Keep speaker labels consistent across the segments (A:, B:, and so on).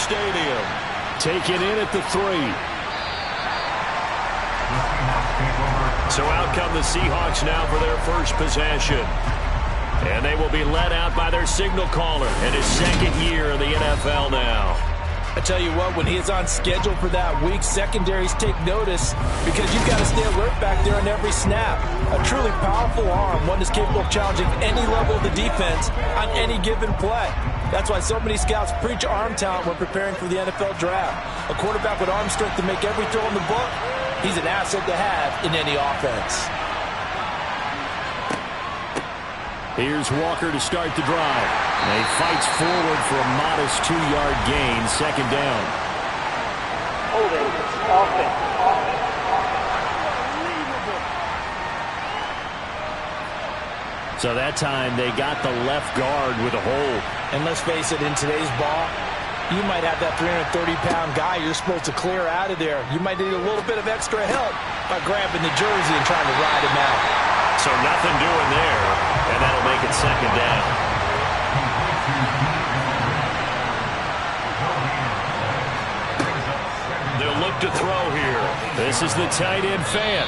A: Stadium. Taken in at the 3. So out come the Seahawks now for their first possession. And they will be led out by their signal caller in his second year in the NFL now.
B: I tell you what, when he is on schedule for that week, secondaries take notice because you've got to stay alert back there on every snap. A truly powerful arm, one that's capable of challenging any level of the defense on any given play. That's why so many scouts preach arm talent when preparing for the NFL draft. A quarterback with arm strength to make every throw in the book, he's an asset to have in any offense.
A: Here's Walker to start the drive. And he fights forward for a modest 2-yard gain, second down.
C: Holding offense.
A: So that time they got the left guard with a hold.
B: And let's face it, in today's ball, you might have that 330-pound guy you're supposed to clear out of there. You might need a little bit of extra help by grabbing the jersey and trying to ride him out.
A: So nothing doing there, and that'll make it second down. They'll look to throw here. This is the tight end Fan.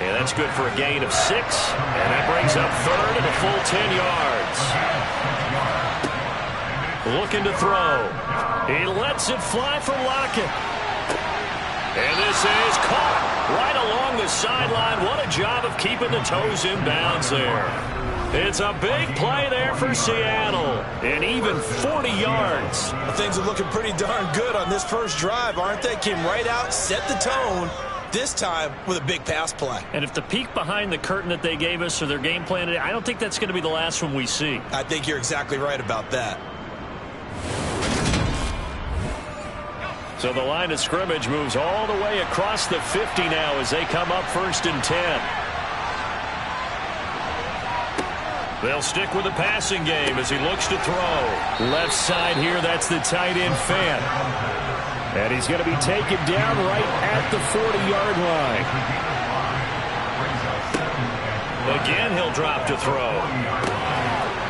A: And that's good for a gain of 6, and that brings up third and a full 10 yards. Looking to throw. He lets it fly for Lockett. And this is caught right along the sideline. What a job of keeping the toes in bounds there. It's a big play there for Seattle. And even 40 yards.
B: Things are looking pretty darn good on this first drive, aren't they? Came right out, set the tone, this time with a big pass play.
A: And if the peek behind the curtain that they gave us or their game plan today, I don't think that's going to be the last one we see.
B: I think you're exactly right about that.
A: So the line of scrimmage moves all the way across the 50 now as they come up 1st and 10. They'll stick with the passing game as he looks to throw. Left side here, that's the tight end Fan. And he's going to be taken down right at the 40-yard line. Again, he'll drop to throw.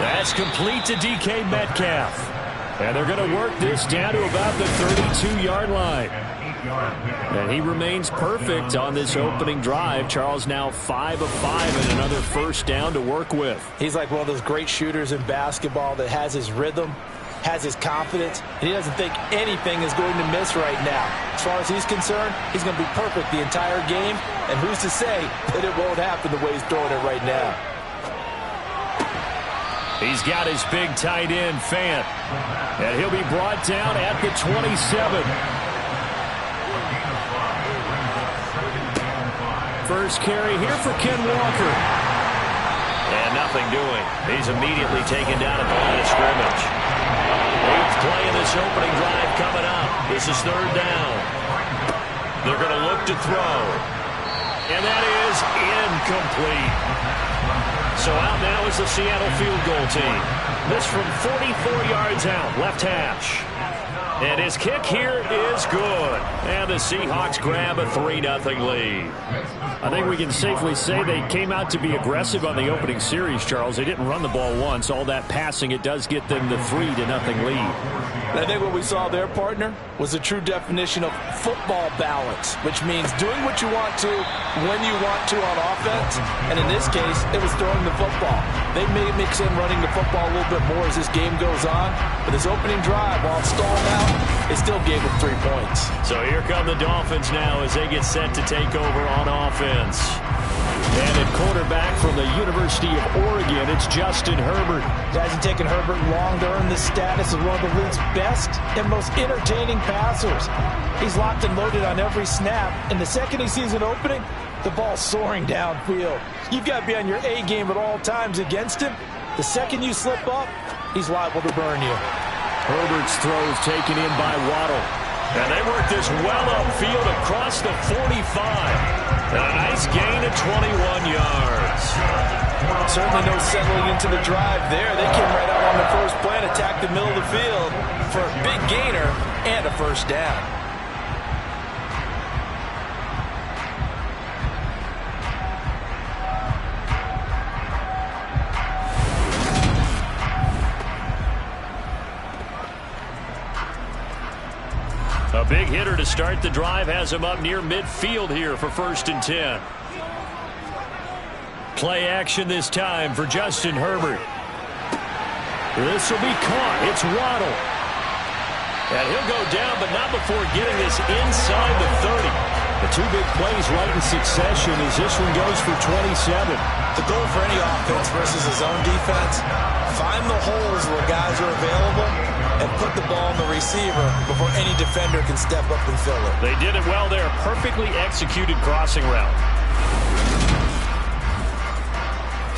A: That's complete to DK Metcalf. And they're going to work this down to about the 32-yard line. And he remains perfect on this opening drive. Charles now 5 of 5 and another first down to work with.
B: He's like one of those great shooters in basketball that has his rhythm, has his confidence, and he doesn't think anything is going to miss right now. As far as he's concerned, he's going to be perfect the entire game, and who's to say that it won't happen the way he's throwing it right now.
A: He's got his big tight end Fan, and he'll be brought down at the 27. First carry here for Ken Walker. And nothing doing. He's immediately taken down at the line of scrimmage. 8th play in this opening drive coming up. This is 3rd down. They're going to look to throw. And that is incomplete. So out now is the Seattle field goal team. This from 44 yards out, left hash. And his kick here is good. And the Seahawks grab a 3-0 lead. I think we can safely say they came out to be aggressive on the opening series, Charles. They didn't run the ball once. All that passing, it does get them the 3-0 lead.
B: I think what we saw there, partner, was a true definition of football balance, which means doing what you want to when you want to on offense. And in this case, it was throwing the football. They may mix in running the football a little bit more as this game goes on. But this opening drive, while it stalled out, it still gave them 3 points.
A: So here come the Dolphins now as they get set to take over on offense. And at quarterback from the University of Oregon, it's Justin Herbert.
B: It hasn't taken Herbert long to earn this status as one of the league's best and most entertaining passers. He's locked and loaded on every snap, and the second he sees an opening, the ball's soaring downfield. You've got to be on your A game at all times against him. The second you slip up, he's liable to burn you.
A: Herbert's throw is taken in by Waddle. And they work this well upfield across the 45. And a nice gain of 21 yards.
B: Certainly no settling into the drive there. They came right out on the first play and attacked the middle of the field for a big gainer and a first down.
A: A big hitter to start the drive has him up near midfield here for 1st and 10. Play action this time for Justin Herbert. This will be caught. It's Waddle. And he'll go down, but not before getting this inside the 30. The two big plays right in succession as this one goes for 27.
B: The goal for any offense versus his own defense, find the holes where guys are available and put the ball on the receiver before any defender can step up and fill it.
A: They did it well there. Perfectly executed crossing route.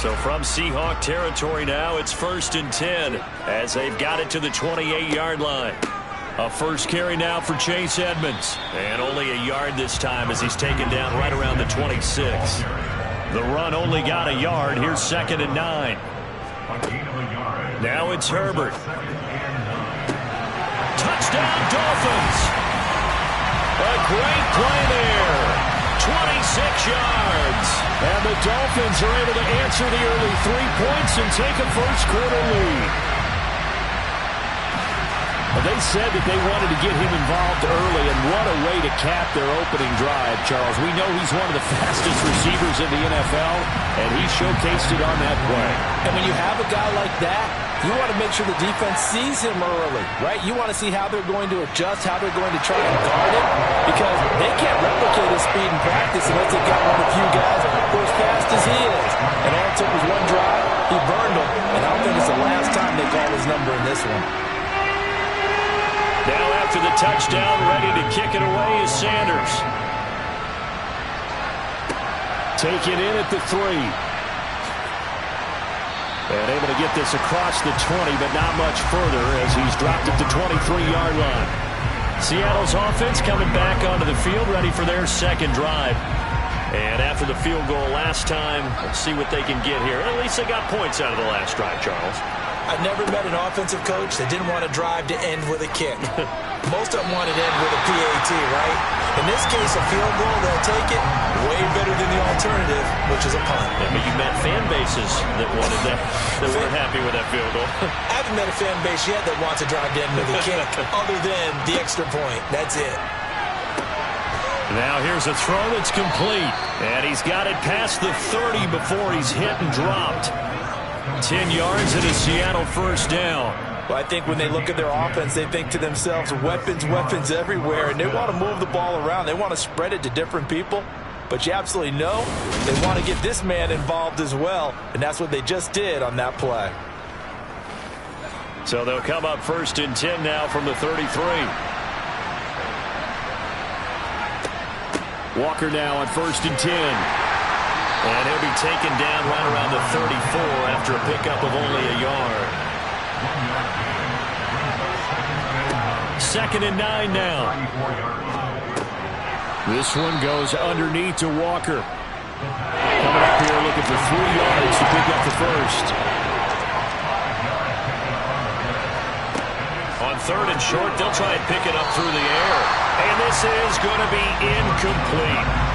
A: So from Seahawk territory now, it's 1st and 10 as they've got it to the 28-yard line. A first carry now for Chase Edmonds. And only a yard this time as he's taken down right around the 26. The run only got a yard. Here's 2nd and 9. Now it's Herbert. Touchdown Dolphins. A great play there. 26 yards. And the Dolphins are able to answer the early 3 points and take a first-quarter lead. Well, they said that they wanted to get him involved early, and what a way to cap their opening drive, Charles. We know he's one of the fastest receivers in the NFL, and he showcased it on that play.
B: And when you have a guy like that, you want to make sure the defense sees him early, right? You want to see how they're going to adjust, how they're going to try and guard him, because they can't replicate his speed in practice unless they've got one of the few guys who are as fast as he is. And all it took was one drive, he burned them, and I don't think it's the last time they call his number in this one.
A: Now after the touchdown, ready to kick it away is Sanders. Take it in at the 3. And able to get this across the 20, but not much further as he's dropped at the 23-yard line. Seattle's offense coming back onto the field, ready for their second drive. And after the field goal last time, let's see what they can get here. At least they got points out of the last drive, Charles.
B: I've never met an offensive coach that didn't want to drive to end with a kick. Most of them want to end with a PAT, right? In this case, a field goal, they'll take it. Way better than the alternative, which is a punt.
A: Yeah, but you met fan bases that wanted that weren't happy with that field goal.
B: I haven't met a fan base yet that wants to drive to end with a kick, other than the extra point. That's it.
A: Now here's a throw that's complete. And he's got it past the 30 before he's hit and dropped. 10 yards and a Seattle first down.
B: Well, I think when they look at their offense, they think to themselves, weapons, weapons everywhere, and they want to move the ball around. They want to spread it to different people. But you absolutely know they want to get this man involved as well, and that's what they just did on that play.
A: So they'll come up 1st and 10 now from the 33. Walker now on 1st and 10. And he'll be taken down right around the 34 after a pickup of only a yard. 2nd and 9 now. This one goes underneath to Walker. Coming up here looking for 3 yards to pick up the first. On 3rd and short, they'll try and pick it up through the air. And this is going to be incomplete.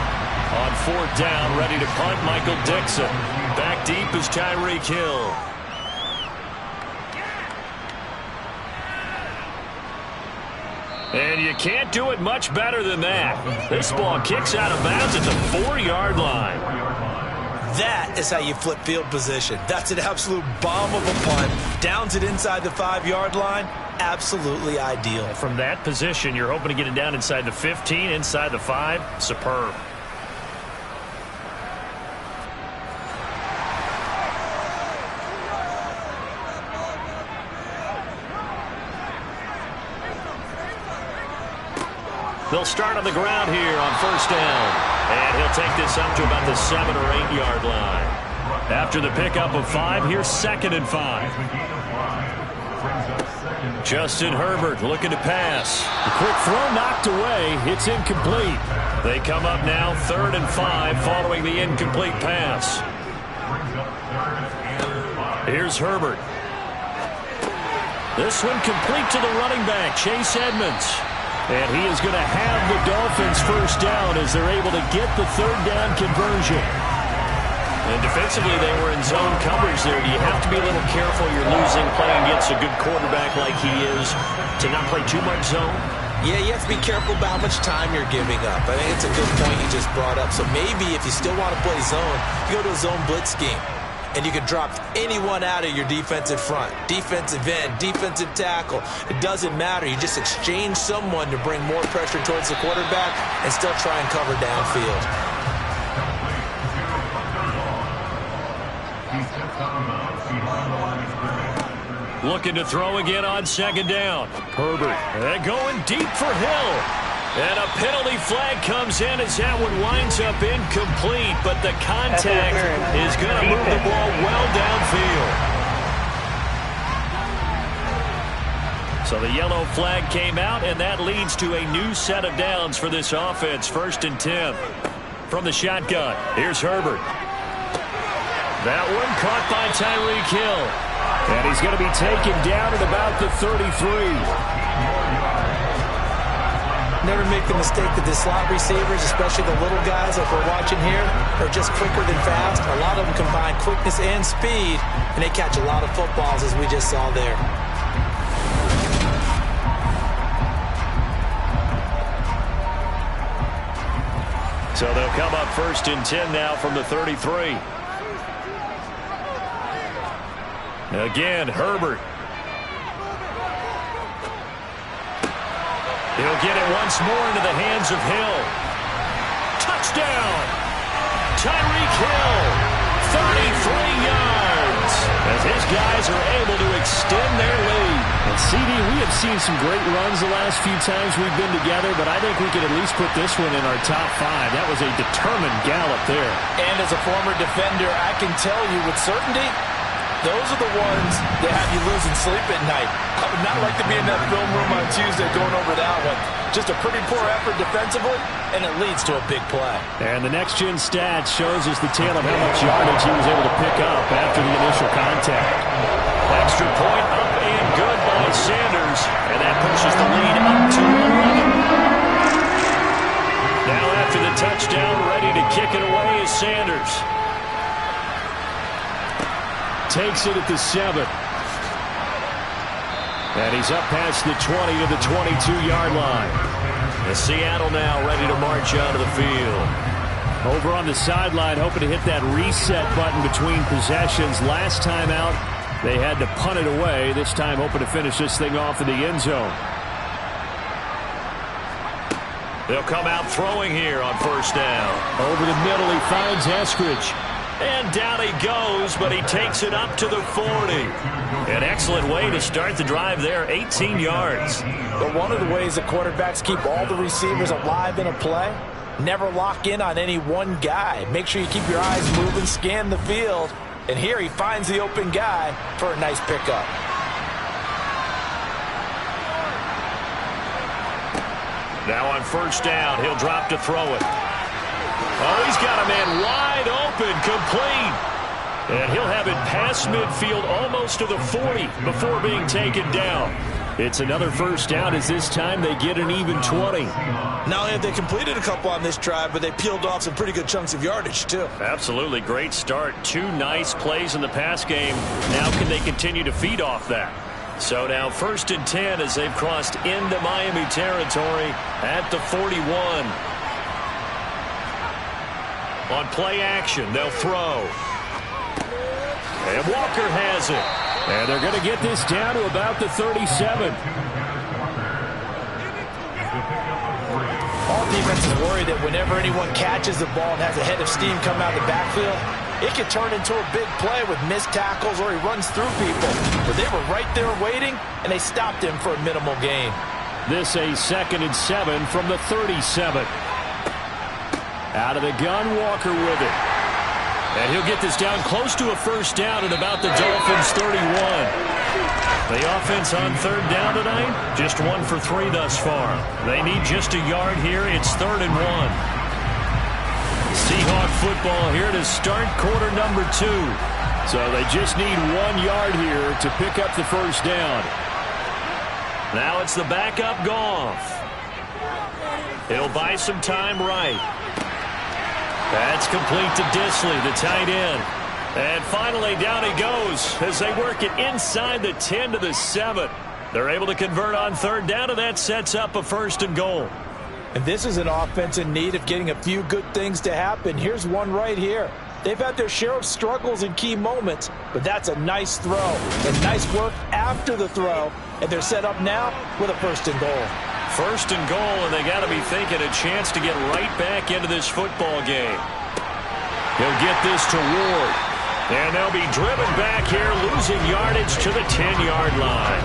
A: On 4th down, ready to punt, Michael Dixon. Back deep is Tyreek Hill. And you can't do it much better than that. This ball kicks out of bounds at the 4-yard line.
B: That is how you flip field position. That's an absolute bomb of a punt. Downs it inside the 5-yard line. Absolutely ideal.
A: From that position, you're hoping to get it down inside the 15, inside the 5. Superb. They'll start on the ground here on 1st down. And he'll take this up to about the 7 or 8-yard line. After the pickup of 5, here's 2nd and 5. Justin Herbert looking to pass. The quick throw knocked away. It's incomplete. They come up now 3rd and 5 following the incomplete pass. Here's Herbert. This one complete to the running back, Chase Edmonds. And he is going to have the Dolphins first down as they're able to get the 3rd down conversion. And defensively, they were in zone coverage there. Do you have to be a little careful? You're losing playing against a good quarterback like he is to not play too much zone?
B: Yeah, you have to be careful about how much time you're giving up. I think it's a good point you just brought up. So maybe if you still want to play zone, you go to a zone blitz scheme. And you can drop anyone out of your defensive front. Defensive end, defensive tackle. It doesn't matter. You just exchange someone to bring more pressure towards the quarterback and still try and cover downfield.
A: Looking to throw again on second down. Herbert. And going deep for Hill. And a penalty flag comes in as that one winds up incomplete, but the contact is going to move the ball well downfield. So the yellow flag came out, and that leads to a new set of downs for this offense. 1st and 10 from the shotgun. Here's Herbert. That one caught by Tyreek Hill. And he's going to be taken down at about the 33.
B: Never make the mistake that the slot receivers, especially the little guys like we're watching here, are just quicker than fast. A lot of them combine quickness and speed, and they catch a lot of footballs, as we just saw there.
A: So they'll come up 1st and 10 now from the 33. Again, Herbert. He'll get it once more into the hands of Hill. Touchdown! Tyreek Hill, 33 yards, as his guys are able to extend their lead.
D: And CD, we have seen some great runs the last few times we've been together, but I think we could at least put this one in our top 5. That was a determined gallop there.
B: And as a former defender, I can tell you with certainty, those are the ones that have you losing sleep at night. I would not like to be in that film room on Tuesday going over that one. Just a pretty poor effort defensively, and it leads to a big play.
D: And the next-gen stats shows us the tale of how much yardage he was able to pick up after the initial contact.
A: Extra point up and good by Sanders, and that pushes the lead up to 11. Now after the touchdown, ready to kick it away is Sanders.
D: Takes it at the 7. And he's up past the 20 to the 22-yard line.
A: And Seattle now ready to march onto the field.
D: Over on the sideline, hoping to hit that reset button between possessions. Last time out, they had to punt it away. This time, hoping to finish this thing off in the end zone.
A: They'll come out throwing here on 1st down.
D: Over the middle, he finds Eskridge.
A: And down he goes, but he takes it up to the 40. An excellent way to start the drive there, 18 yards.
B: But one of the ways that quarterbacks keep all the receivers alive in a play, never lock in on any one guy. Make sure you keep your eyes moving, scan the field. And here he finds the open guy for a nice pickup.
A: Now on 1st down, he'll drop to throw it. Oh, he's got a man wide open, complete. And he'll have it past midfield almost to the 40 before being taken down. It's another 1st down as this time they get an even 20.
B: Not only have they completed a couple on this drive, but they peeled off some pretty good chunks of yardage, too.
A: Absolutely great start. 2 nice plays in the pass game. Now can they continue to feed off that? So now 1st and 10 as they've crossed into Miami territory at the 41. On play action, they'll throw. And Walker has it.
D: And they're going to get this down to about the 37.
B: All defenses worry that whenever anyone catches the ball and has a head of steam come out of the backfield, it can turn into a big play with missed tackles or he runs through people. But they were right there waiting, and they stopped him for a minimal gain.
D: This a 2nd and 7 from the 37. Out of the gun, Walker with it.
A: And he'll get this down close to a 1st down at about the Dolphins' 31. The offense on 3rd down tonight, just 1 for 3 thus far. They need just a yard here. It's 3rd and 1. Seahawk football here to start quarter number 2.
D: So they just need 1 yard here to pick up the 1st down.
A: Now it's the backup Goff. He'll buy some time right. That's complete to Disley, the tight end. And finally, down he goes as they work it inside the 10 to the 7. They're able to convert on third down, and that sets up a 1st and goal.
B: And this is an offense in need of getting a few good things to happen. Here's one right here. They've had their share of struggles in key moments, but that's a nice throw and nice work after the throw. And they're set up now with a 1st and goal.
A: 1st and goal, and they got to be thinking a chance to get right back into this football game. He'll get this to Ward. And they'll be driven back here, losing yardage to the 10-yard line.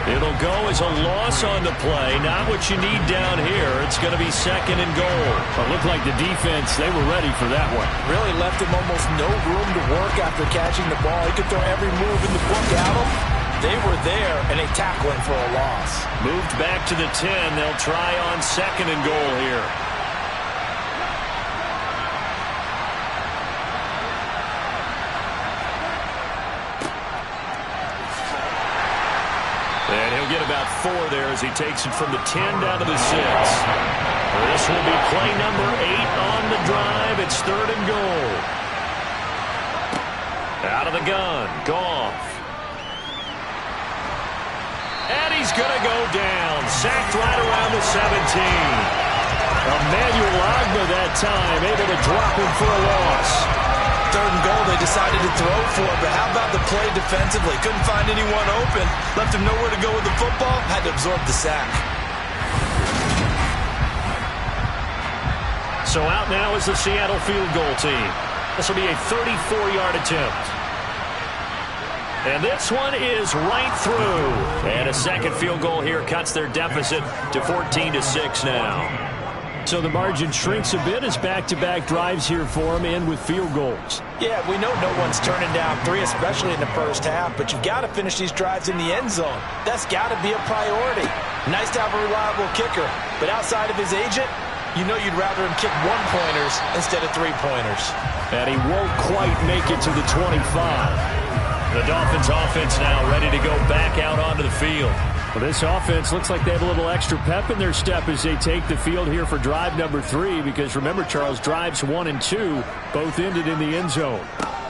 A: It'll go as a loss on the play. Not what you need down here. It's going to be 2nd and goal.
D: It looked like the defense, they were ready for that one.
B: Really left him almost no room to work after catching the ball. He could throw every move in the book at him. They were there, and they tackle him for a loss.
A: Moved back to the 10. They'll try on 2nd and goal here. And he'll get about 4 there as he takes it from the 10 down to the 6. This will be play number 8 on the drive. It's 3rd and goal. Out of the gun, Goff. And he's going to go down. Sacked right around the 17. Emmanuel Ogba that time, able to drop him for a loss.
B: 3rd and goal they decided to throw for, but how about the play defensively? Couldn't find anyone open. Left him nowhere to go with the football. Had to absorb the sack.
A: So out now is the Seattle field goal team. This will be a 34-yard attempt. And this one is right through. And a 2nd field goal here cuts their deficit to 14-6 now.
D: So the margin shrinks a bit as back-to-back drives here for them, and with field goals.
B: Yeah, we know no one's turning down 3, especially in the first half, but you've got to finish these drives in the end zone. That's got to be a priority. Nice to have a reliable kicker, but outside of his agent, you know you'd rather him kick 1-pointers instead of 3-pointers.
D: And he won't quite make it to the 25.
A: The Dolphins offense now ready to go back out onto the field.
D: Well, this offense looks like they have a little extra pep in their step as they take the field here for drive number 3, because remember, Charles, drives 1 and 2 both ended in the end zone.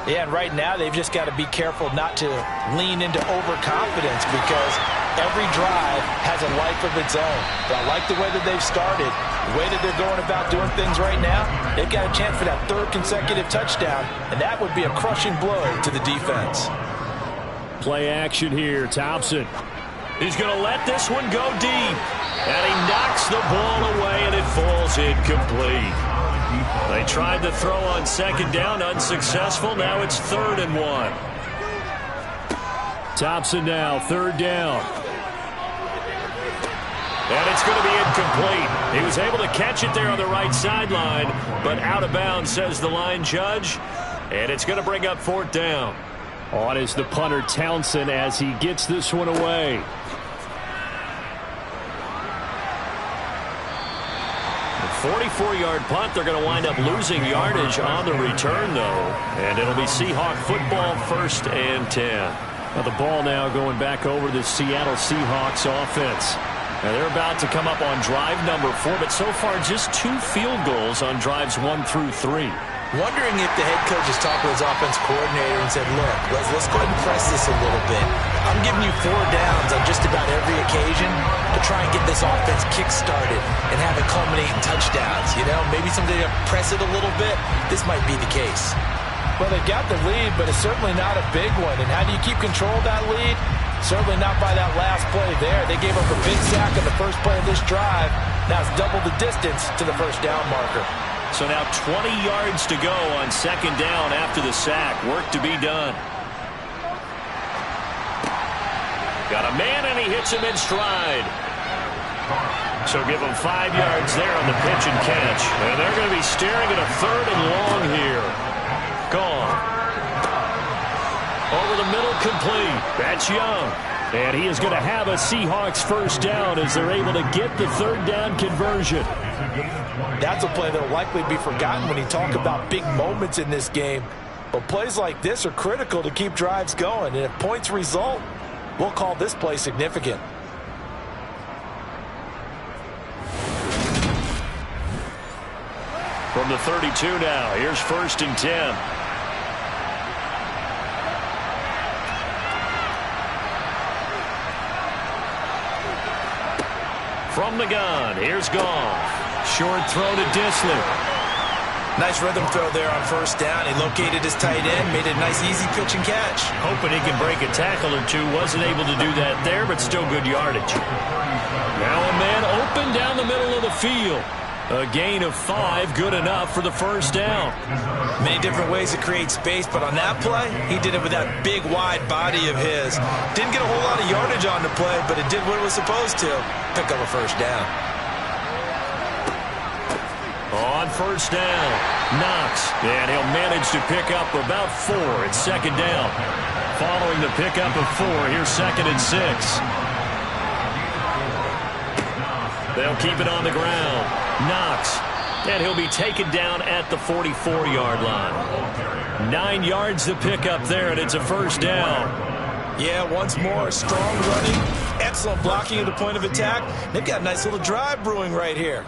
B: Yeah, and right now they've just got to be careful not to lean into overconfidence, because every drive has a life of its own. But I like the way that they've started, the way that they're going about doing things right now. They've got a chance for that 3rd consecutive touchdown, and that would be a crushing blow to the defense.
D: Play action here, Thompson.
A: He's going to let this one go deep. And he knocks the ball away, and it falls incomplete. They tried to throw on 2nd down, unsuccessful. Now it's 3rd and 1.
D: Thompson now, 3rd down.
A: And it's going to be incomplete. He was able to catch it there on the right sideline, but out of bounds, says the line judge. And it's going to bring up 4th down.
D: On is the punter, Townsend, as he gets this one away.
A: A 44-yard punt. They're going to wind up losing yardage on the return, though. And it'll be Seahawk football, 1st and 10.
D: Now the ball now going back over the Seattle Seahawks offense.
A: Now they're about to come up on drive number 4, but so far just 2 field goals on drives 1 through 3.
B: Wondering if the head coach has talked with his offense coordinator and said, look, let's go ahead and press this a little bit. I'm giving you 4 downs on just about every occasion to try and get this offense kick-started and have it culminate in touchdowns. You know, maybe someday to press it a little bit. This might be the case. Well, they got the lead, but it's certainly not a big one. And how do you keep control of that lead? Certainly not by that last play there. They gave up a big sack on the first play of this drive. Now it's double the distance to the 1st down marker.
A: So now 20 yards to go on 2nd down after the sack. Work to be done. Got a man, and he hits him in stride. So give him 5 yards there on the pitch and catch. And they're going to be staring at a 3rd and long here. Gone. Over the middle, complete. That's Young.
D: And he is going to have a Seahawks 1st down as they're able to get the 3rd down conversion.
B: That's a play that will likely be forgotten when you talk about big moments in this game. But plays like this are critical to keep drives going. And if points result, we'll call this play significant.
A: From the 32 now, here's 1st and 10. From the gun, here's Goff. Short throw to Disley.
B: Nice rhythm throw there on first down. He located his tight end, made it a nice easy pitch and catch.
A: Hoping he can break a tackle or two. Wasn't able to do that there, but still good yardage. Now a man open down the middle of the field. A gain of 5, good enough for the first down.
B: Many different ways to create space, but on that play, he did it with that big, wide body of his. Didn't get a whole lot of yardage on the play, but it did what it was supposed to. Pick up a first down.
A: On first down, Knox, and he'll manage to pick up about 4. It's second down. Following the pickup of 4, here's 2nd and 6. They'll keep it on the ground. Knox, and he'll be taken down at the 44-yard line. 9 yards to pick up there, and it's a first down.
B: Yeah, once more, strong running, excellent blocking at the point of attack. They've got a nice little drive brewing right here.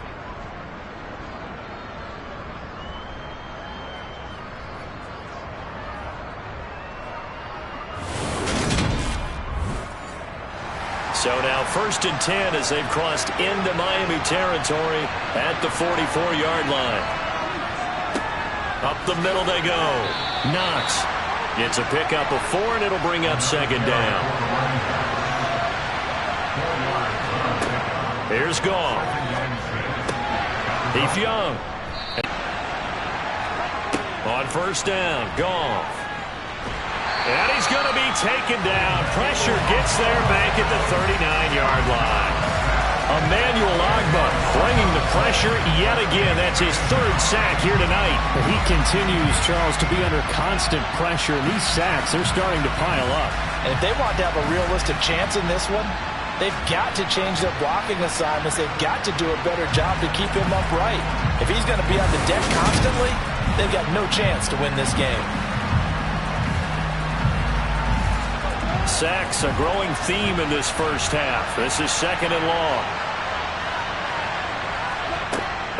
A: So now 1st and 10 as they've crossed into Miami territory at the 44-yard line. Up the middle they go. Knox gets a pickup of 4, and it'll bring up second down. Here's Goff. Heath Young. On first down, Goff. And he's going to be taken down. Pressure gets there back at the 39-yard line. Emmanuel Ogbah bringing the pressure yet again. That's his 3rd sack here tonight.
D: He continues, Charles, to be under constant pressure. And these sacks, they're starting to pile up.
B: And if they want to have a realistic chance in this one, they've got to change their blocking assignments. They've got to do a better job to keep him upright. If he's going to be on the deck constantly, they've got no chance to win this game.
A: Sacks, a growing theme in this first half. This is 2nd and long.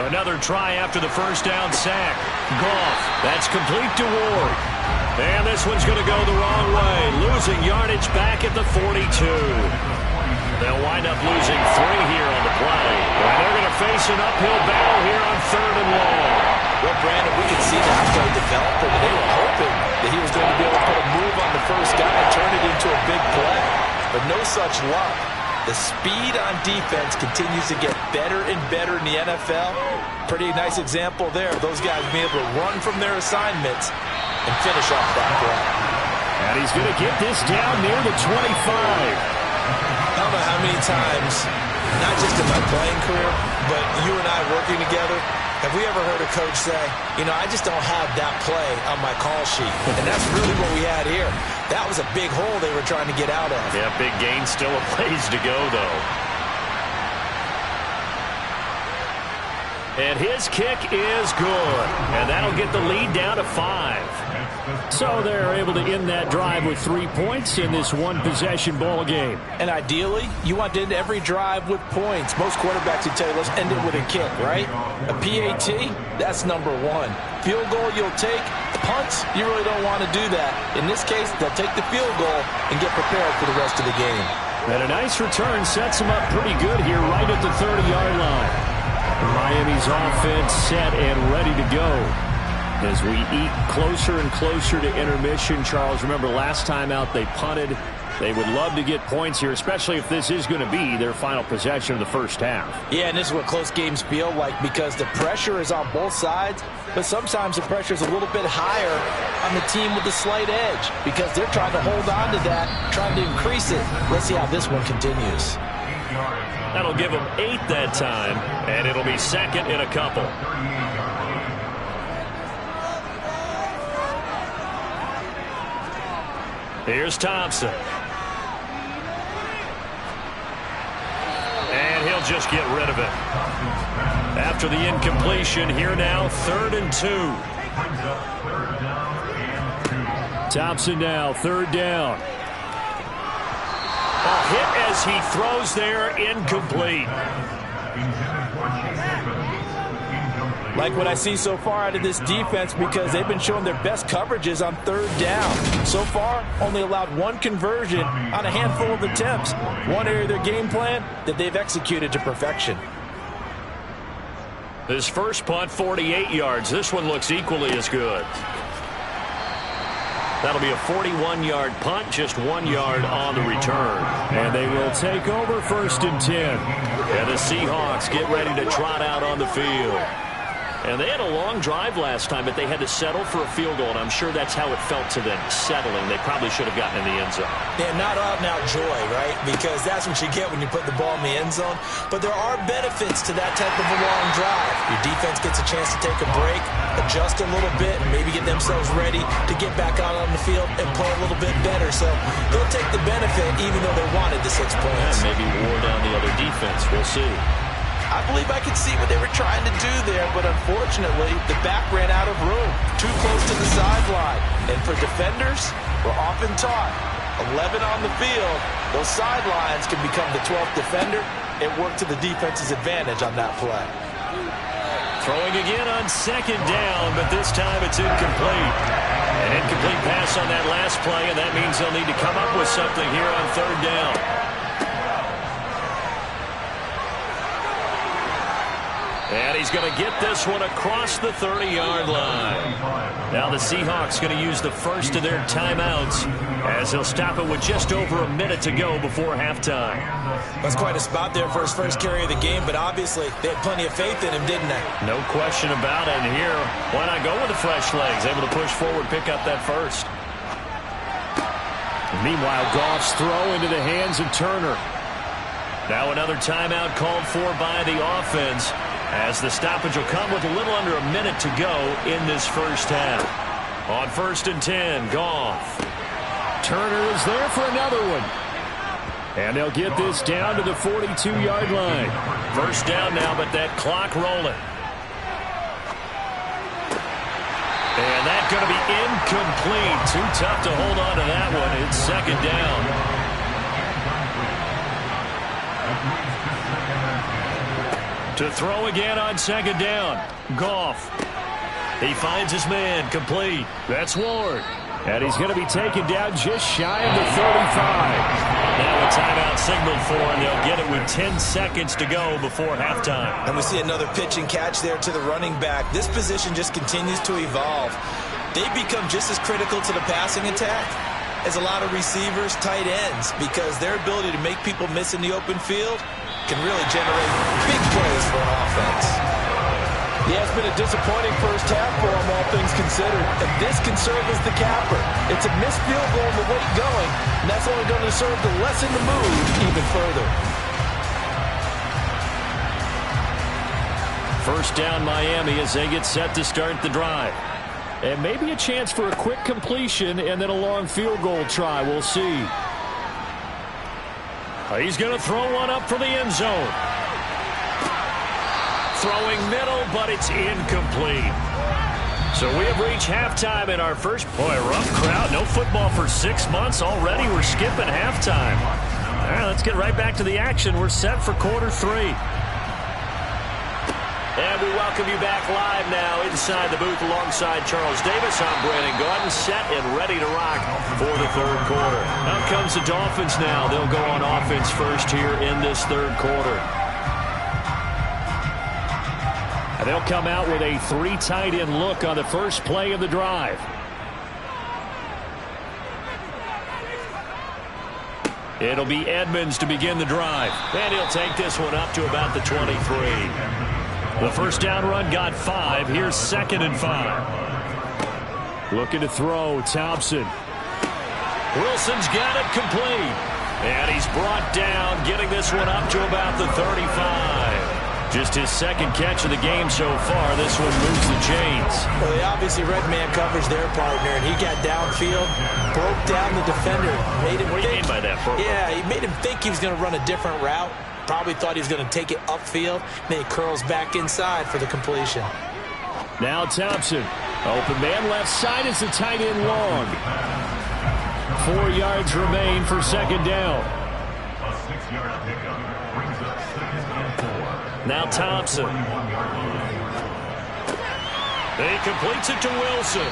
A: Another try after the first down sack. Goff, that's complete to Ward. And this one's going to go the wrong way. Losing yardage back at the 42. They'll wind up losing 3 here on the play. And they're going to face an uphill battle here on 3rd and long.
B: Well, Brandon, we could see that play develop, but they were hoping that he was going to be able to put a move on the first guy and turn it into a big play. But no such luck. The speed on defense continues to get better and better in the NFL. Pretty nice example there. Those guys being able to run from their assignments and finish off that play.
D: And he's going to get this down near the 25.
B: I don't know how many times, not just in my playing career, but you and I working together, have we ever heard a coach say, you know, I just don't have that play on my call sheet? And that's really what we had here. That was a big hole they were trying to get out of.
A: Yeah, big gain, still a ways to go, though. And his kick is good. And that'll get the lead down to 5.
D: So they're able to end that drive with 3 points in this one-possession ball game.
B: And ideally, you want to end every drive with points. Most quarterbacks would tell you, let's end it with a kick, right? A PAT, that's number 1. Field goal you'll take. Punts, you really don't want to do that. In this case, they'll take the field goal and get prepared for the rest of the game.
D: And a nice return sets them up pretty good here right at the 30-yard line. Miami's offense set and ready to go. As we eat closer and closer to intermission, Charles, remember last time out they punted. They would love to get points here, especially if this is going to be their final possession of the first half.
B: Yeah, and this is what close games feel like because the pressure is on both sides, but sometimes the pressure is a little bit higher on the team with the slight edge because they're trying to hold on to that, trying to increase it. Let's see how this one continues.
A: That'll give them 8 that time, and it'll be 2nd and a couple. Here's Thompson. And he'll just get rid of it. After the incompletion, here now, 3rd and 2.
D: Thompson now, 3rd down.
A: A hit as he throws there, incomplete.
B: Like what I see so far out of this defense because they've been showing their best coverages on third down. So far, only allowed one conversion on a handful of attempts. One area of their game plan that they've executed to perfection.
D: This first punt, 48 yards. This one looks equally as good. That'll be a 41-yard punt, just 1 yard on the return. And they will take over 1st and 10. And the Seahawks get ready to trot out on the field. And they had a long drive last time, but they had to settle for a field goal, and I'm sure that's how it felt to them, settling. They probably should have gotten in the end zone.
B: Yeah, not out-and-out joy, right? Because that's what you get when you put the ball in the end zone. But there are benefits to that type of a long drive. Your defense gets a chance to take a break, adjust a little bit, and maybe get themselves ready to get back out on the field and play a little bit better. So they'll take the benefit even though they wanted the 6 points.
A: And maybe wore down the other defense. We'll see.
B: I believe I could see what they were trying to do there, but unfortunately, the back ran out of room, too close to the sideline. And for defenders, we're often taught, 11 on the field, those sidelines can become the 12th defender. It worked to the defense's advantage on that play.
D: Throwing again on 2nd down, but this time it's incomplete. An incomplete pass on that last play, and that means they'll need to come up with something here on 3rd down. And he's going to get this one across the 30-yard line. Now the Seahawks going to use the first of their timeouts as he'll stop it with just over a minute to go before halftime.
B: That's quite a spot there for his first carry of the game, but obviously they had plenty of faith in him, didn't they?
D: No question about it. And here, why not go with the fresh legs? Able to push forward, pick up that first. Meanwhile, Goff's throw into the hands of Turner. Now another timeout called for by the offense, as the stoppage will come with a little under a minute to go in this first half. On 1st and 10, Goff. Turner is there for another one. And they'll get this down to the 42-yard line. First down now, but that clock rolling. And that's going to be incomplete. Too tough to hold on to that one. It's 2nd down. To throw again on 2nd down. Goff. He finds his man. Complete. That's Ward. And he's going to be taken down just shy of the 35. Now a timeout signaled for, and they'll get it with 10 seconds to go before halftime.
B: And we see another pitch and catch there to the running back. This position just continues to evolve. They've become just as critical to the passing attack as a lot of receivers, tight ends, because their ability to make people miss in the open field can really generate big plays for an offense. Yeah, it's been a disappointing first half for them, all things considered. And this can serve as the capper. It's a missed field goal in the late going, and that's only going to serve to lessen the move even further.
D: First down, Miami, as they get set to start the drive. And maybe a chance for a quick completion and then a long field goal try. We'll see. He's going to throw one up for the end zone. Throwing middle, but it's incomplete. So we have reached halftime in our first. Boy, rough crowd. No football for 6 months already. We're skipping halftime. All right, let's get right back to the action. We're set for quarter 3. And we welcome you back live now inside the booth alongside Charles Davis. I'm Brandon Gordon, set and ready to rock for the 3rd quarter. Out comes the Dolphins now. They'll go on offense first here in this 3rd quarter. And they'll come out with a 3 tight end look on the first play of the drive. It'll be Edmonds to begin the drive. And he'll take this one up to about the 23. The first down run got 5. Here's 2nd and 5. Looking to throw, Thompson. Wilson's got it complete. And he's brought down, getting this one up to about the 35. Just his 2nd catch of the game so far. This one moves the chains.
B: Well, they obviously red man covers their partner, and he got downfield, broke down the defender. Made him
D: what do you mean by that?
B: Yeah, he made him think he was going to run a different route. Probably thought he was going to take it upfield. Then he curls back inside for the completion.
D: Now Thompson. Open man left side is the tight end long. 4 yards remain for 2nd down. Now Thompson.
A: He completes it to Wilson.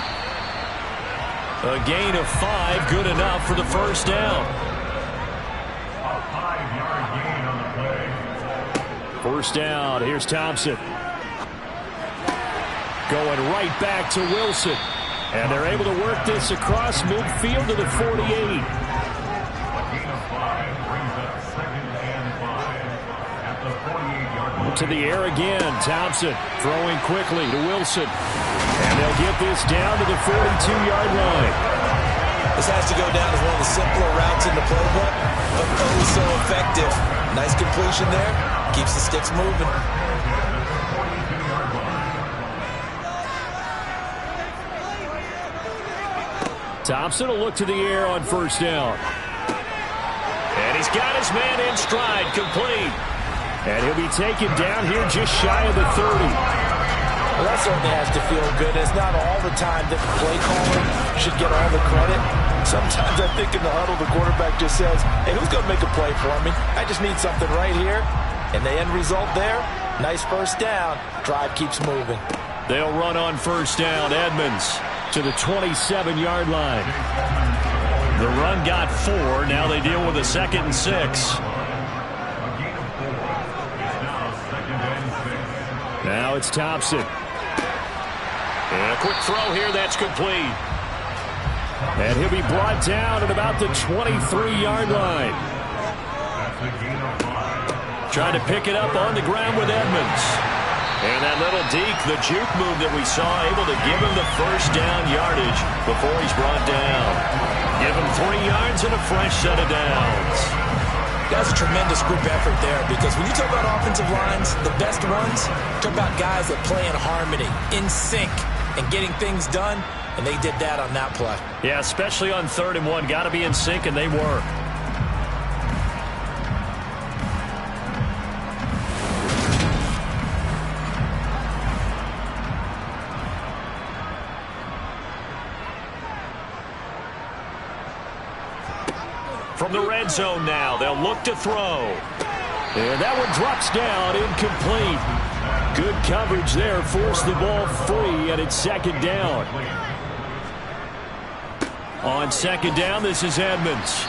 A: A gain of 5, good enough for the first down.
E: A 5-yard gain on the play.
D: First down, here's Thompson. Going right back to Wilson. And they're able to work this across midfield to the 48.
E: A gain of 5 brings up 2nd and 5 at the 48-yard line.
D: To the air again, Thompson throwing quickly to Wilson. And they'll get this down to the 42-yard line.
B: This has to go down as one of the simpler routes in the playbook, but oh so effective. Nice completion there. Keeps the sticks moving.
D: Thompson will look to the air on first down.
A: And he's got his man in stride, complete.
D: And he'll be taken down here just shy of the 30.
B: Well, that certainly has to feel good. It's not all the time that the play caller should get all the credit. Sometimes I think in the huddle, the quarterback just says, hey, who's going to make a play for me? I just need something right here. And the end result there, nice first down. Drive keeps moving.
D: They'll run on first down. Edmonds to the 27-yard line.
A: The run got 4. Now they deal with a 2nd and 6.
D: Now it's Thompson.
A: And a quick throw here that's complete.
D: And he'll be brought down at about the 23-yard line. Trying to pick it up on the ground with Edmonds.
A: And that little deke, the juke move that we saw, able to give him the first down yardage before he's brought down. Give him 3 yards and a fresh set of downs.
B: That's a tremendous group effort there, because when you talk about offensive lines, the best ones, talk about guys that play in harmony, in sync, and getting things done, and they did that on that play.
A: Yeah, especially on 3rd and 1. Got to be in sync, and they were. From the red zone now, they'll look to throw.
D: And that one drops down, incomplete. Good coverage there, forced the ball free, and it's 2nd down. On 2nd down, this is Edmonds.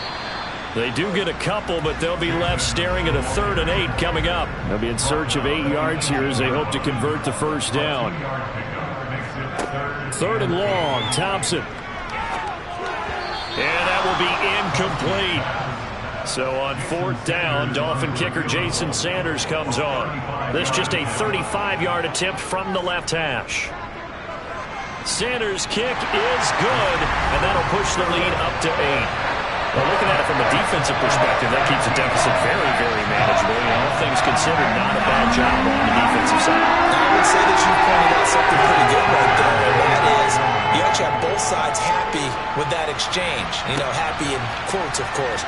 D: They do get a couple, but they'll be left staring at a 3rd and 8 coming up. They'll be in search of 8 yards here as they hope to convert the first down. 3rd and long, Thompson.
A: And that will be incomplete. So on 4th down, Dolphin kicker Jason Sanders comes on. This just a 35-yard attempt from the left hash. Sanders' kick is good, and that'll push the lead up to 8. Well, looking at it from a defensive perspective, that keeps the deficit very, very manageable. You know, all things considered, not a bad job on the defensive side.
B: I would say that you pointed out something pretty good right there, and that is you actually have both sides happy with that exchange. You know, happy in quotes, of course.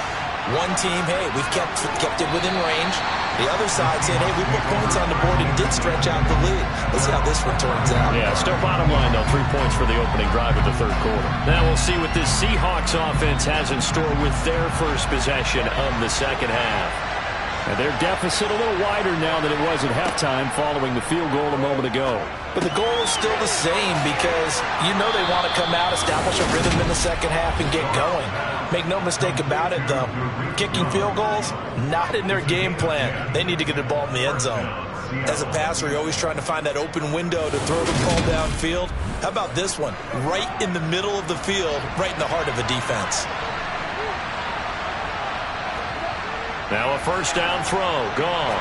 B: One team, hey, we've kept it within range. The other side saying, hey, we put points on the board and did stretch out the lead. Let's see how this one turns out.
A: Yeah, still bottom line, though, 3 points for the opening drive of the 3rd quarter. Now we'll see what this Seahawks offense has in store with their first possession of the 2nd half.
D: And their deficit a little wider now than it was at halftime following the field goal a moment ago.
B: But the goal is still the same, because you know they want to come out, establish a rhythm in the 2nd half, and get going. Make no mistake about it, though. Kicking field goals, not in their game plan. They need to get the ball in the end zone. As a passer, you're always trying to find that open window to throw the ball downfield. How about this one? Right in the middle of the field, right in the heart of the defense.
A: Now a first down throw, gone.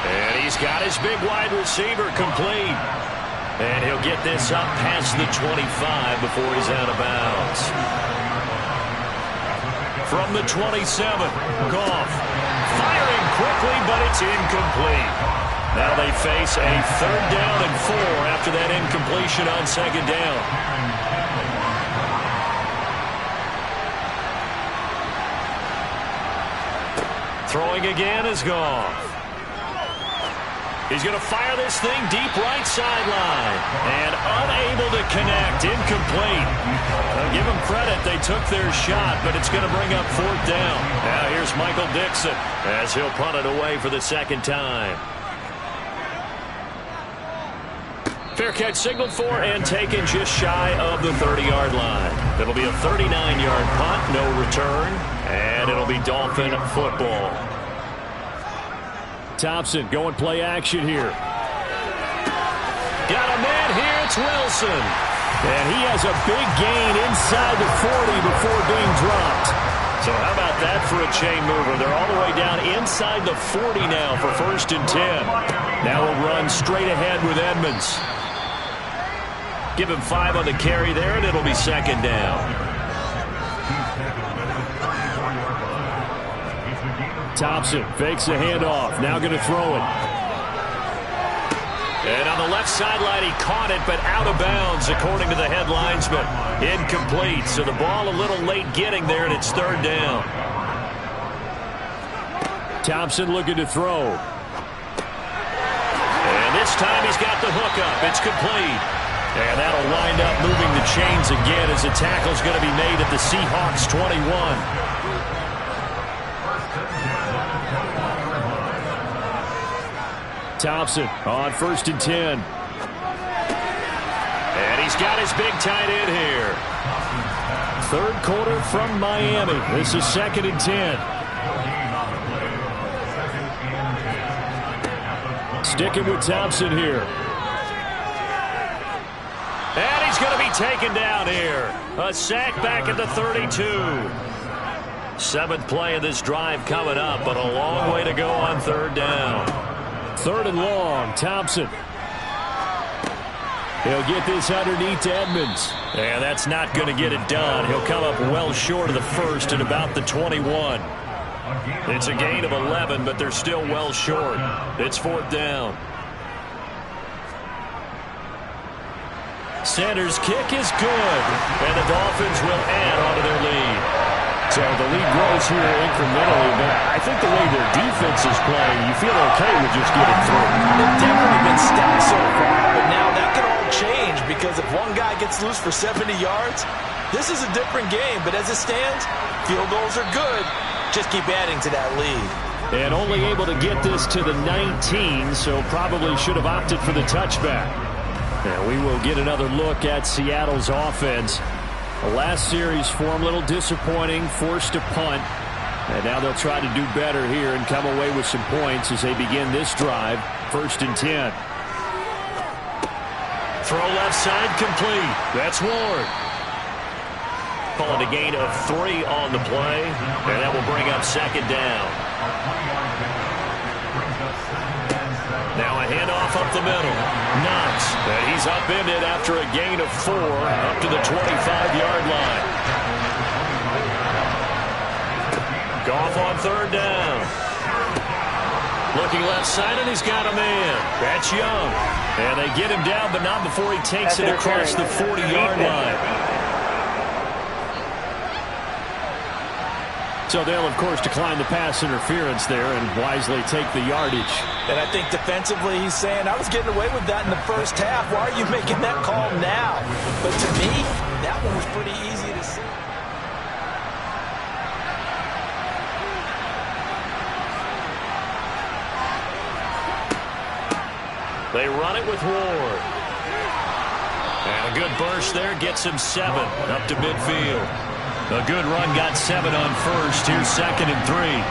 A: And he's got his big wide receiver complete. And he'll get this up past the 25 before he's out of bounds. From the 27, Goff firing quickly, but it's incomplete. Now they face a 3rd down and 4 after that incompletion on 2nd down. Throwing again is Goff. He's going to fire this thing deep right sideline. And unable to connect. Incomplete. Now give them credit. They took their shot, but it's going to bring up 4th down. Now here's Michael Dixon as he'll punt it away for the 2nd time. Fair catch signaled for and taken just shy of the 30-yard line. It'll be a 39-yard punt, no return, and it'll be Dolphin football.
D: Thompson going play action here.
A: Got a man here, it's Wilson.
D: And he has a big gain inside the 40 before being dropped.
A: So how about that for a chain mover? They're all the way down inside the 40 now for 1st and 10.
D: Now we'll run straight ahead with Edmonds.
A: Give him 5 on the carry there, and it'll be 2nd down.
D: Thompson fakes the handoff. Now going to throw it.
A: And on the left sideline, he caught it, but out of bounds, according to the head linesman. Incomplete, so the ball a little late getting there, and it's 3rd down.
D: Thompson looking to throw.
A: And this time he's got the hook up. It's complete. And that'll wind up moving the chains again as the tackle's going to be made at the Seahawks 21.
D: Thompson on 1st and 10.
A: And he's got his big tight end here.
D: 3rd quarter from Miami. This is 2nd and 10. Sticking with Thompson here.
A: And he's going to be taken down here. A sack back at the 32. 7th play of this drive coming up, but a long way to go on 3rd down.
D: 3rd and long. Thompson. He'll get this underneath to Edmonds.
A: And that's not going to get it done. He'll come up well short of the 1st at about the 21. It's a gain of 11, but they're still well short. It's 4th down. Sanders' kick is good, and the Dolphins will add on to their lead.
D: So the lead grows here incrementally, but I think the way their defense is playing, you feel okay with just getting through.
B: They've definitely been stacked so far, but now that can all change because if one guy gets loose for 70 yards, this is a different game. But as it stands, field goals are good. Just keep adding to that lead.
D: And only able to get this to the 19, so probably should have opted for the touchback. And we will get another look at Seattle's offense. The last series for them, a little disappointing, forced to punt. And now they'll try to do better here and come away with some points as they begin this drive. 1st and 10.
A: Throw left side complete. That's Ward. Calling a gain of 3 on the play. And that will bring up 2nd down. Now a handoff up the middle. Knox. And he's upended after a gain of 4 up to the 25-yard line. Goff on 3rd down. Looking left side, and he's got a man. That's Young. And they get him down, but not before he takes it across the 40-yard line.
D: So they'll, of course, decline the pass interference there and wisely take the yardage.
B: And I think defensively he's saying, I was getting away with that in the first half. Why are you making that call now? But to me, that one was pretty easy to see.
A: They run it with Ward. And a good burst there gets him 7 up to midfield. A good run got 7 on 1st. Here's 2nd and 3.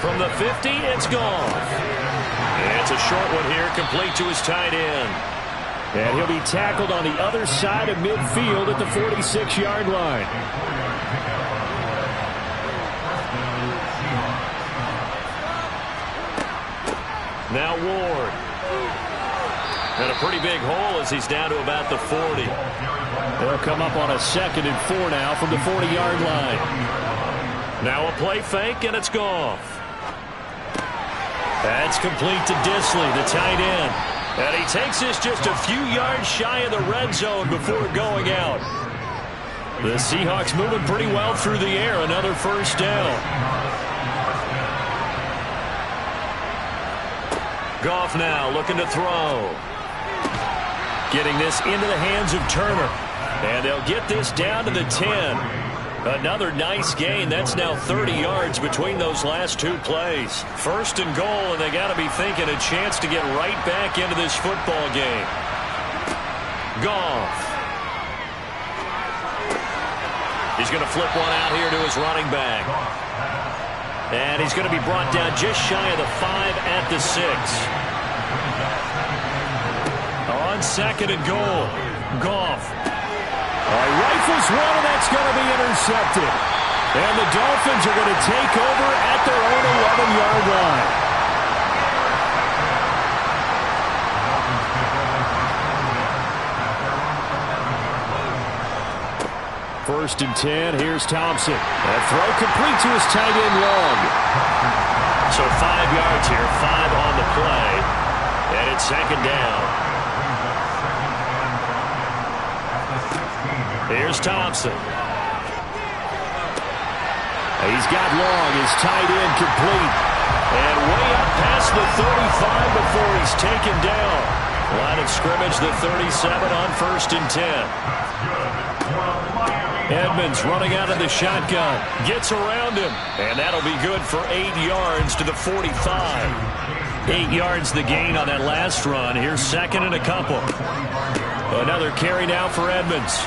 A: From the 50, it's gone. It's a short one here, complete to his tight end.
D: And he'll be tackled on the other side of midfield at the 46-yard line.
A: Now Ward. And a pretty big hole as he's down to about the 40.
D: They'll come up on a 2nd and 4 now from the 40-yard line.
A: Now a play fake, and it's Goff. That's complete to Disley, the tight end. And he takes this just a few yards shy of the red zone before going out. The Seahawks moving pretty well through the air. Another 1st down. Goff now looking to throw. Getting this into the hands of Turner. And they'll get this down to the 10. Another nice gain. That's now 30 yards between those last 2 plays. 1st and goal, and they got to be thinking a chance to get right back into this football game. Goff. He's going to flip one out here to his running back. And he's going to be brought down just shy of the 5 at the 6. On 2nd and goal, Goff.
D: Rifles one, and that's going to be intercepted. And the Dolphins are going to take over at their own 11-yard line. First and 10, here's Thompson. That throw complete to his tight end Long.
A: So 5 yards here, 5 on the play. And it's 2nd down. Here's Thompson.
D: He's got Long, his tight end complete.
A: And way up past the 35 before he's taken down. Line of scrimmage, the 37 on 1st and 10.
D: Edmonds running out of the shotgun.
A: Gets around him. And that'll be good for 8 yards to the 45.
D: 8 yards the gain on that last run. Here's 2nd and a couple. Another carry now for Edmonds.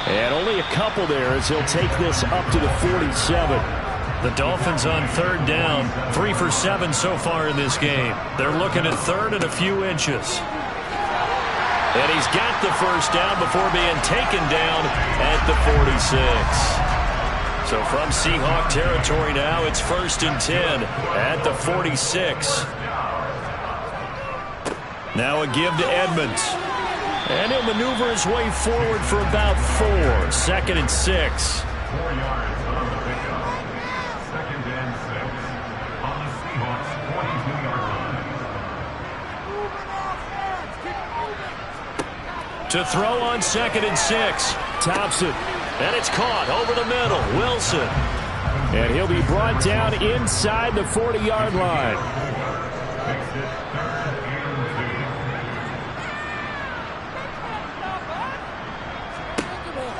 D: And only a couple there as he'll take this up to the 47.
A: The Dolphins on 3rd down. 3 for 7 so far in this game. They're looking at 3rd and a few inches. And he's got the first down before being taken down at the 46. So from Seahawk territory now, it's 1st and 10 at the 46. Now a give to Edmonds. And he'll maneuver his way forward for about 4. 2nd and 6.
E: 4 yards on the pickup. 2nd and 6 on the Seahawks 42-yard line.
A: To throw on 2nd and 6.
D: Thompson.
A: And it's caught over the middle. Wilson.
D: And he'll be brought down inside the 40-yard line.
E: Makes it 3rd and 2.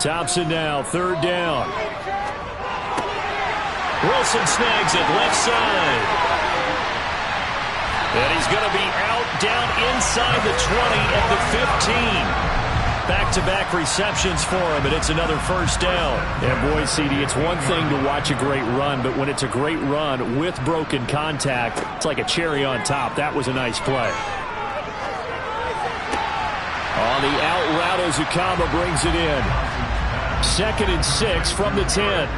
D: Thompson now, 3rd down.
A: Wilson snags it left side. And he's going to be out down inside the 20 at the 15. Back-to-back receptions for him, and it's another first down.
D: And boy, CD, it's one thing to watch a great run, but when it's a great run with broken contact, it's like a cherry on top. That was a nice play. On the out route, Ozukama brings it in. 2nd and 6 from the 10.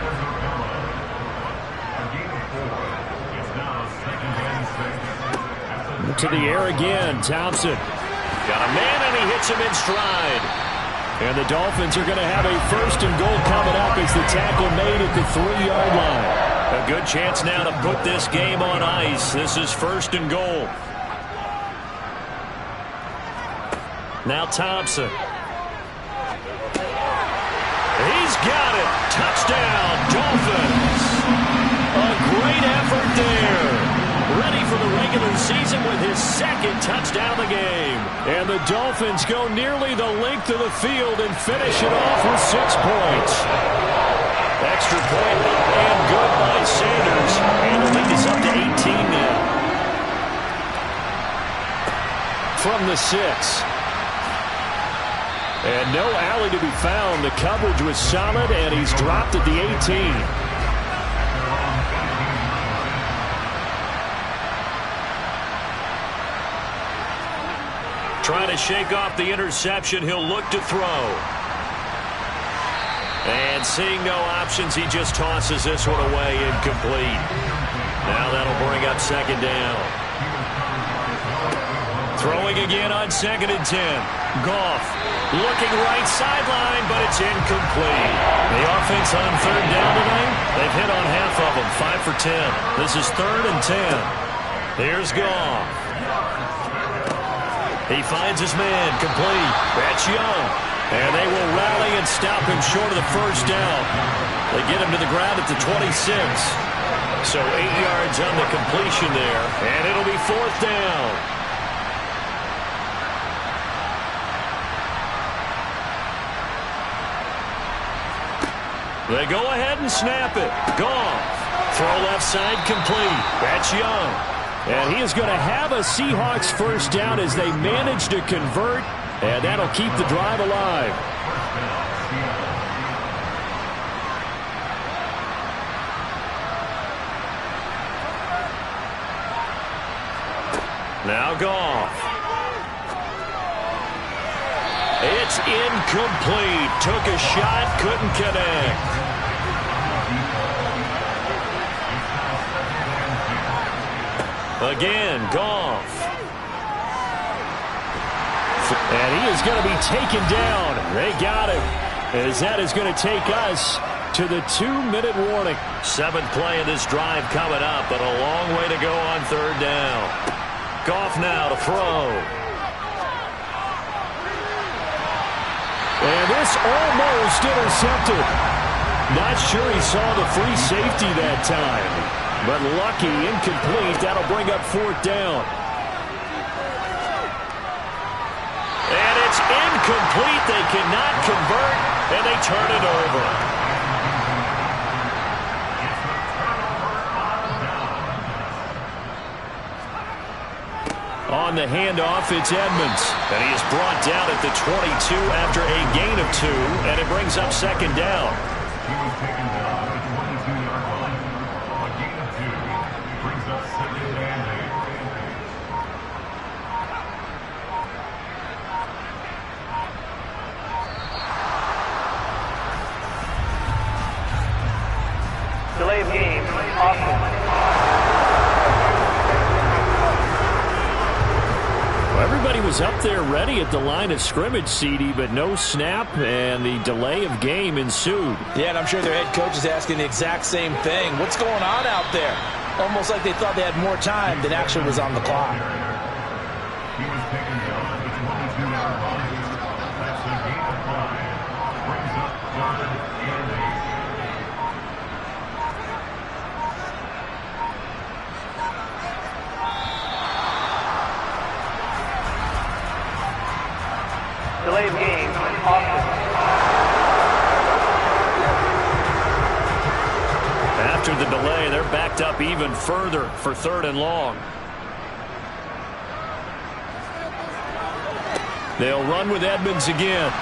D: To the air again, Thompson.
A: Got a man, and he hits him in stride.
D: And the Dolphins are going to have a 1st and goal coming up as the tackle made at the 3-yard line.
A: A good chance now to put this game on ice. This is 1st and goal. Now Thompson. He's got it. Touchdown, Dolphins. A great effort there. Ready for the regular season with his 2nd touchdown of the game.
D: And the Dolphins go nearly the length of the field and finish it off with 6 points.
A: Extra point up and good by Sanders. And the lead is up to 18 now.
D: From the 6. And no alley to be found. The coverage was solid, and he's dropped at the 18.
A: Trying to shake off the interception. He'll look to throw. And seeing no options, he just tosses this one away, incomplete. Now that'll bring up 2nd down. Throwing again on 2nd and 10. Goff looking right sideline, but it's incomplete. The offense on 3rd down tonight, they've hit on half of them, 5 for 10. This is 3rd and 10. Here's Goff. He finds his man, complete. That's Young. And they will rally and stop him short of the first down. They get him to the ground at the 26. So 8 yards on the completion there, and it'll be 4th down. They go ahead and snap it. Goff. Throw left side complete. That's Young.
D: And he is going to have a Seahawks first down as they manage to convert And that'll keep the drive alive. Now Goff. It's incomplete. Took a shot, couldn't connect. Again, Goff. And he is going to be taken down. They got him. As that is going to take us to the 2-minute warning. 7th play of this drive coming up, but a long way to go on 3rd down. Goff now to throw. And this almost intercepted. Not sure he saw the free safety that time. But lucky, incomplete. That'll bring up 4th down. And it's incomplete. They cannot convert, and they turn it over. On the handoff, it's Edmonds. And he is brought down at the 22 after a gain of 2, and it brings up 2nd down.
E: He was taken down at the 22-yard line. A gain of 2 brings up 2nd and 8.
C: Delay of game, offense.
D: Everybody was up there ready at the line of scrimmage, CD, but no snap, and the delay of game ensued.
B: Yeah, and I'm sure their head coach is asking the exact same thing. What's going on out there? Almost like they thought they had more time than actually was on the clock.
E: He was taken down at the 22-yard line. That's a gain of 5. Brings up 3rd and 8.
C: Delay of game, offense.
D: After the delay, they're backed up even further for 3rd and long. They'll run with Edmonds again.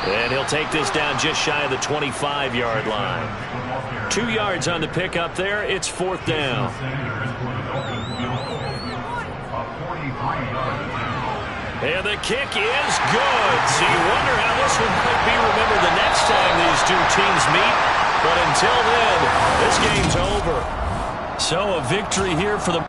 D: And he'll take this down just shy of the 25-yard line. 2 yards on the pickup there. It's 4th down. And the kick is good. So you wonder how this one could be remembered the next time these two teams meet. But until then, this game's over. So a victory here for the...